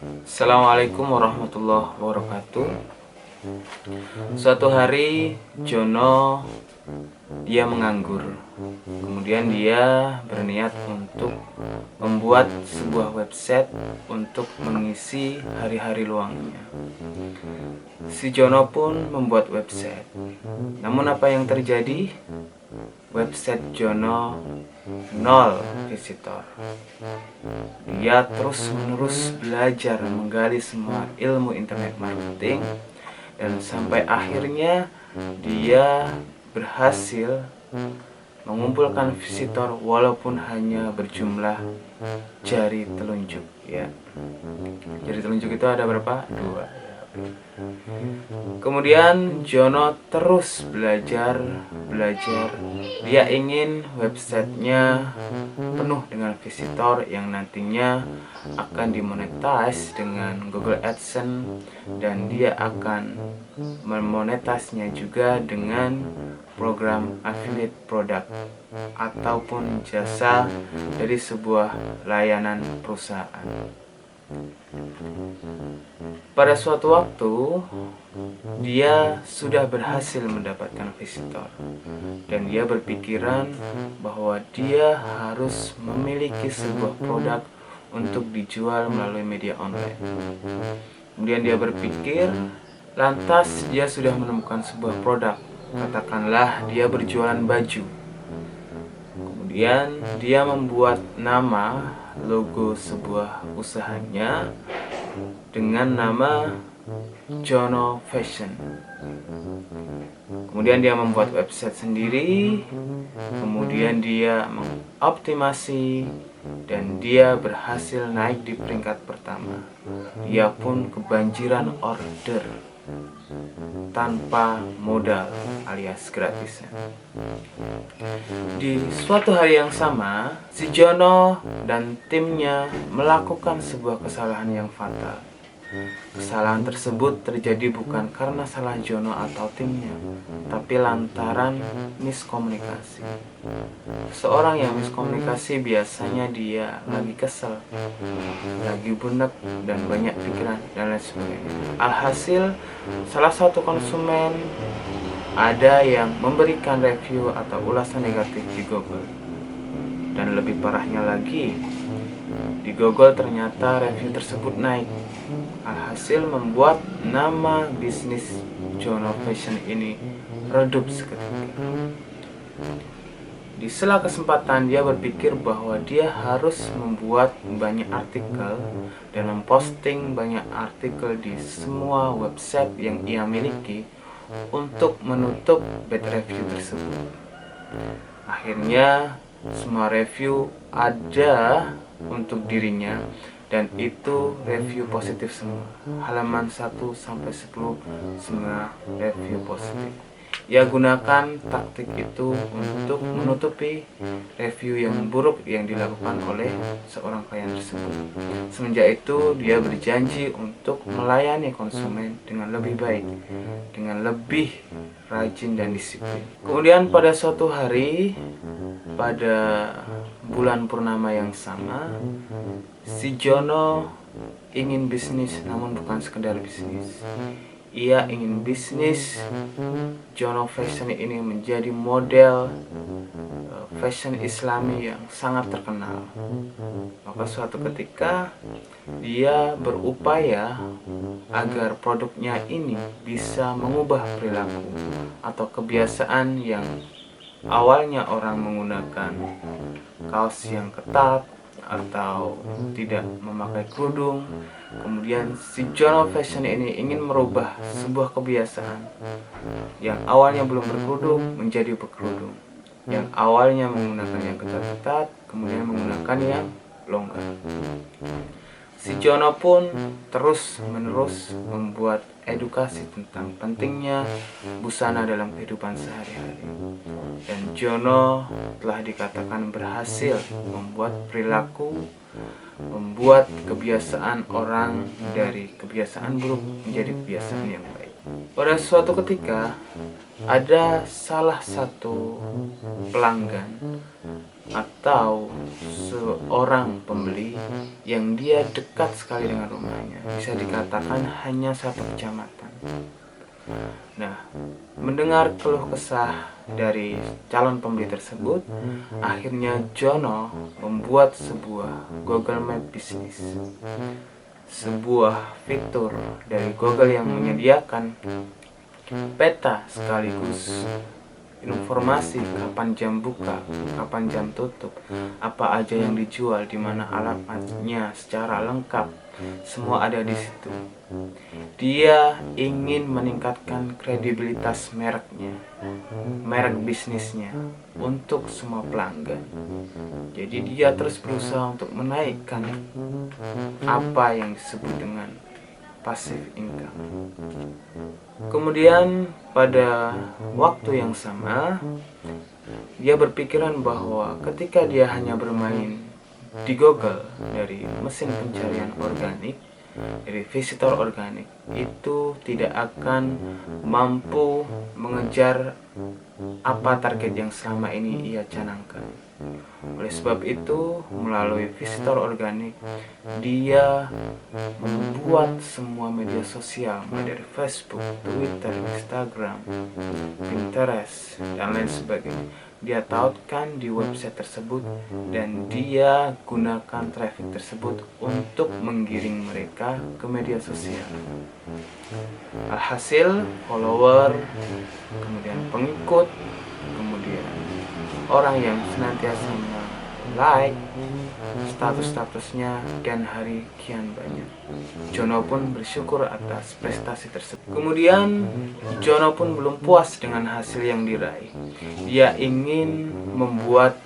Assalamualaikum warahmatullahi wabarakatuh. Suatu hari Jono dia menganggur. Kemudian dia berniat untuk membuat sebuah website untuk mengisi hari-hari luangnya. Si Jono pun membuat website. Namun apa yang terjadi? Website Jono 0 visitor. Dia terus-menerus belajar menggali semua ilmu internet marketing dan sampai akhirnya dia berhasil mengumpulkan visitor walaupun hanya berjumlah jari telunjuk ya. Jari telunjuk itu ada berapa? 2. Kemudian Jono terus belajar. Dia ingin websitenya penuh dengan visitor yang nantinya akan dimonetize dengan Google AdSense, dan dia akan memonetasnya juga dengan program affiliate product ataupun jasa dari sebuah layanan perusahaan. Pada suatu waktu dia sudah berhasil mendapatkan visitor dan dia berpikiran bahwa dia harus memiliki sebuah produk untuk dijual melalui media online. Kemudian dia berpikir, lantas dia sudah menemukan sebuah produk, katakanlah dia berjualan baju. Kemudian dia membuat nama logo sebuah usahanya dengan nama Jono Fashion. Kemudian dia membuat website sendiri, kemudian dia mengoptimasi dan dia berhasil naik di peringkat pertama. Dia pun kebanjiran order tanpa modal alias gratisan. Di suatu hari yang sama, si Jono dan timnya melakukan sebuah kesalahan yang fatal. Kesalahan tersebut terjadi bukan karena salah Jono atau timnya, tapi lantaran miskomunikasi. Seorang yang miskomunikasi biasanya dia lagi kesel, lagi bunek, dan banyak pikiran dan lain sebagainya. Alhasil, salah satu konsumen ada yang memberikan review atau ulasan negatif di Google. Dan lebih parahnya lagi, di Google ternyata review tersebut naik. Alhasil membuat nama bisnis Jono Fashion ini redup seketika. Di sela kesempatan dia berpikir bahwa dia harus membuat banyak artikel dan memposting banyak artikel di semua website yang ia miliki untuk menutup bad review tersebut. Akhirnya semua review ada untuk dirinya dan itu review positif semua. Halaman 1 sampai 10 semua review positif. Ia gunakan taktik itu untuk menutupi review yang buruk yang dilakukan oleh seorang klien tersebut. Semenjak itu dia berjanji untuk melayani konsumen dengan lebih baik, dengan lebih rajin dan disiplin. Kemudian pada suatu hari, pada bulan purnama yang sama, si Jono ingin bisnis, namun bukan sekedar bisnis. Ia ingin bisnis Jono Fashion ini menjadi model fashion Islami yang sangat terkenal. Maka suatu ketika dia berupaya agar produknya ini bisa mengubah perilaku atau kebiasaan yang awalnya orang menggunakan kaos yang ketat atau tidak memakai kerudung. Kemudian si Jono Fashion ini ingin merubah sebuah kebiasaan yang awalnya belum berkerudung menjadi berkerudung, yang awalnya menggunakan yang ketat-ketat kemudian menggunakan yang longgar. Si Jono pun terus-menerus membuat edukasi tentang pentingnya busana dalam kehidupan sehari-hari. Dan Jono telah dikatakan berhasil membuat perilaku, membuat kebiasaan orang dari kebiasaan buruk menjadi kebiasaan yang baik. Pada suatu ketika ada salah satu pelanggan atau seorang pembeli yang dia dekat sekali dengan rumahnya, bisa dikatakan hanya satu kecamatan. Nah, mendengar keluh kesah dari calon pembeli tersebut, akhirnya Jono membuat sebuah Google Map bisnis, sebuah fitur dari Google yang menyediakan peta sekaligus informasi kapan jam buka, kapan jam tutup, apa aja yang dijual, di mana alamatnya secara lengkap, semua ada di situ. Dia ingin meningkatkan kredibilitas mereknya, merek bisnisnya untuk semua pelanggan. Jadi dia terus berusaha untuk menaikkan apa yang disebut dengan passive income. Kemudian pada waktu yang sama, dia berpikiran bahwa ketika dia hanya bermain di Google dari mesin pencarian organik, dari visitor organik, itu tidak akan mampu mengejar apa target yang selama ini ia canangkan. Oleh sebab itu, melalui visitor organik, dia membuat semua media sosial, mulai dari Facebook, Twitter, Instagram, Pinterest, dan lain sebagainya. Dia tautkan di website tersebut dan dia gunakan traffic tersebut untuk menggiring mereka ke media sosial. Alhasil, follower, kemudian pengikut, kemudian orang yang senantiasa like status-statusnya kian hari kian banyak. Jono pun bersyukur atas prestasi tersebut. Kemudian Jono pun belum puas dengan hasil yang diraih. Dia ingin membuat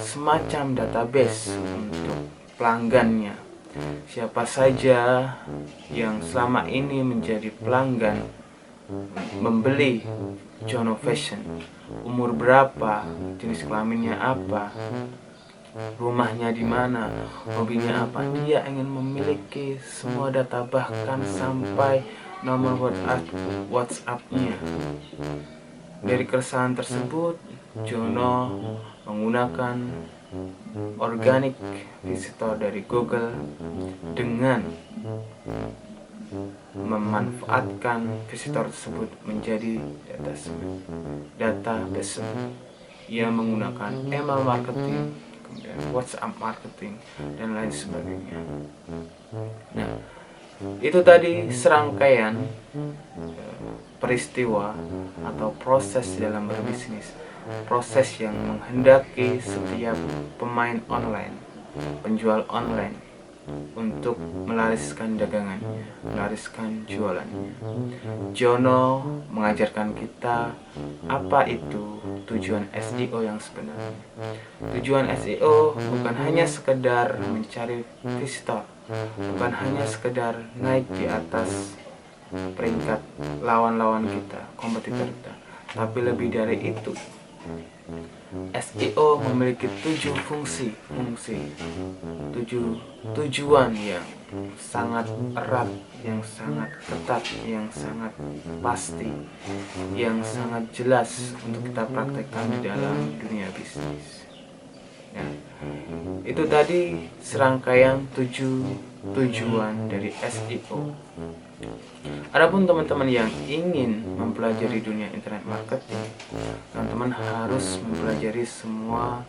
semacam database untuk pelanggannya. Siapa saja yang selama ini menjadi pelanggan membeli Jono Fashion, umur berapa, jenis kelaminnya apa, rumahnya di mana, hobinya apa. Dia ingin memiliki semua data, bahkan sampai nomor WhatsApp-nya. Dari keresahan tersebut, Jono menggunakan organic visitor dari Google dengan memanfaatkan visitor tersebut menjadi database. Ia menggunakan email marketing, kemudian WhatsApp marketing, dan lain sebagainya. Nah, itu tadi serangkaian peristiwa atau proses dalam berbisnis, proses yang menghendaki setiap pemain online, penjual online, untuk melariskan dagangannya, melariskan jualannya. Jono mengajarkan kita apa itu tujuan SEO yang sebenarnya. Tujuan SEO bukan hanya sekedar mencari visitor, bukan hanya sekedar naik di atas peringkat lawan-lawan kita, kompetitor kita, tapi lebih dari itu. SEO memiliki 7 fungsi, 7 tujuan yang sangat erat, yang sangat ketat, yang sangat pasti, yang sangat jelas untuk kita praktekkan di dalam dunia bisnis. Nah, itu tadi serangkaian 7 tujuan dari SEO. Adapun teman-teman yang ingin mempelajari dunia internet marketing, teman-teman harus mempelajari semua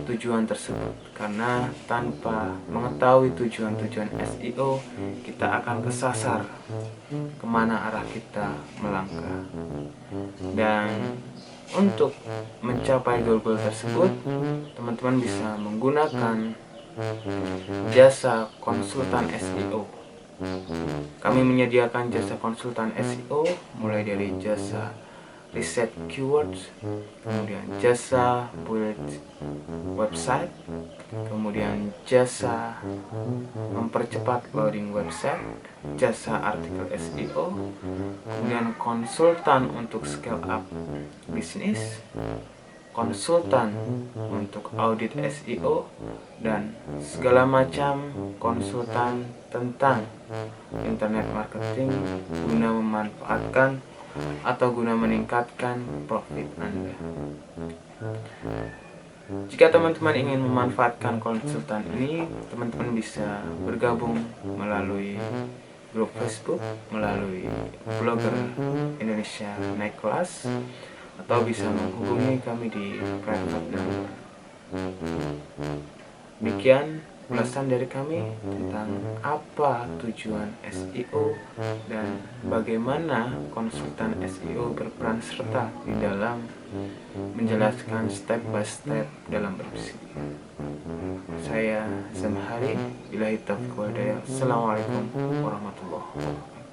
tujuan tersebut, karena tanpa mengetahui tujuan-tujuan SEO, kita akan kesasar kemana arah kita melangkah. Dan untuk mencapai goal-goal tersebut, teman-teman bisa menggunakan jasa konsultan SEO. Kami menyediakan jasa konsultan SEO mulai dari jasa riset keywords, kemudian jasa build website, kemudian jasa mempercepat loading website, jasa artikel SEO, kemudian konsultan untuk scale up bisnis, konsultan untuk audit SEO, dan segala macam konsultan tentang internet marketing guna memanfaatkan atau guna meningkatkan profit Anda. Jika teman-teman ingin memanfaatkan konsultan ini, teman-teman bisa bergabung melalui grup Facebook, melalui blogger Indonesia Naik Kelas, atau bisa menghubungi kami di private number. Demikian ulasan dari kami tentang apa tujuan SEO dan bagaimana konsultan SEO berperan serta di dalam menjelaskan step by step dalam berbisnis. Saya Zamhari, billahi taufiq wal hidayah. Assalamualaikum warahmatullahi wabarakatuh.